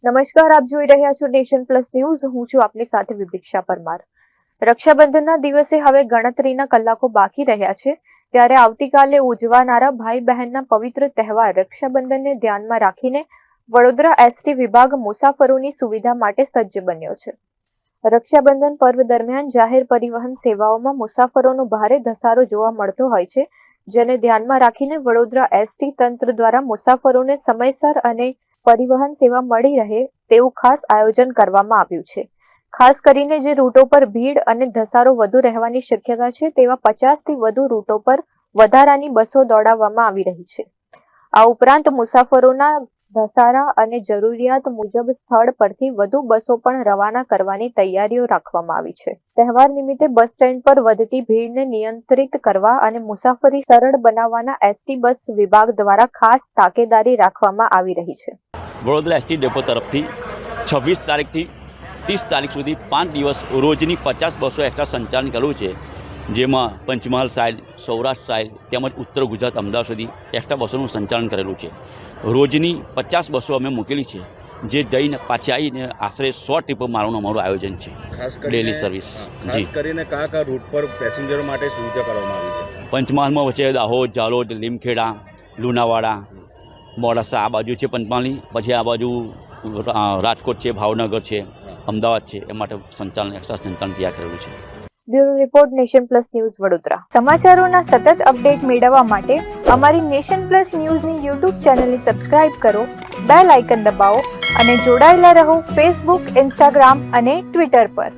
નમસ્કાર, આપ જોઈ રહ્યા છો નેશન પ્લસ ન્યૂઝ. હું છું આપની સાથે વિભિક્ષા પરમાર. રક્ષાબંધનના દિવસે હવે ગણતરીના કલાકો બાકી રહ્યા છે, ત્યારે આવતીકાલે ઉજવાનારા ભાઈ બહેનના પવિત્ર તહેવાર રક્ષાબંધનને ધ્યાનમાં રાખીને વડોદરા એસટી વિભાગ મુસાફરોની સુવિધા માટે સજ્જ બન્યો છે. રક્ષાબંધન પર્વ દરમિયાન જાહેર પરિવહન સેવાઓમાં મુસાફરોનો ભારે ધસારો જોવા મળતો હોય છે, જેને ધ્યાનમાં રાખીને વડોદરા એસટી તંત્ર દ્વારા મુસાફરોને સમયસર અને પરિવહન સેવા મળી રહે તેવું ખાસ આયોજન કરવામાં આવ્યું છે. ખાસ કરીને જે રૂટો પર ભીડ અને ધસારો વધુ રહેવાની શક્યતા છે તેવા 50થી વધુ રૂટો પર વધારાની બસો દોડાવવામાં આવી રહી છે. આ ઉપરાંત મુસાફરોના ધસારા અને જરૂરિયાત મુજબ સ્થળ પરથી વધુ બસો પણ રવાના કરવાની તૈયારીઓ રાખવામાં આવી છે. તહેવાર નિમિત્તે બસ સ્ટેન્ડ પર વધતી ભીડને નિયંત્રિત કરવા અને મુસાફરી સરળ બનાવવાના એસટી બસ વિભાગ દ્વારા ખાસ તાકેદારી રાખવામાં આવી રહી છે. વડોદરા એસટી ડેપો તરફથી 26 તારીખથી 30 તારીખ સુધી 5 દિવસ રોજની 50 બસો એક્સ્ટ્રા સંચાલન કર્યું છે, જેમાં પંચમહાલ સાઇડ, સૌરાષ્ટ્ર સાઇડ તેમજ ઉત્તર ગુજરાત અમદાવાદ સુધી એક્સ્ટ્રા બસોનું સંચાલન કરેલું છે. રોજની 50 બસો અમે મૂકેલી છે, જે જઈને પાછી આવીને આશરે 100 ટ્રીપો મારવાનું અમારું આયોજન છે. Daily service. ખાસ કરીને કયા રૂટ પર પેસેન્જરો માટે સુવિધા કરવામાં આવી છે? પંચમહાલમાં વચ્ચે દાહોદ, જાલોદ, લીમખેડા, લુણાવાડા, મોડાસા આ બાજુ છે પંચમહાલની, પછી આ બાજુ રાજકોટ છે, ભાવનગર છે, અમદાવાદ છે, એ માટે એક્સ્ટ્રા સંચાલન તૈયાર કરેલું છે. Bureau report, Nation Plus News, Vadodara. સમાચારોના સતત અપડેટ મેળવવા માટે અમારી નેશન પ્લસ ન્યૂઝની યુટ્યુબ ચેનલને સબસ્ક્રાઇબ કરો, બેલ આઇકન દબાવો અને જોડાયેલા રહો ફેસબુક, ઇન્સ્ટાગ્રામ અને ટ્વિટર પર.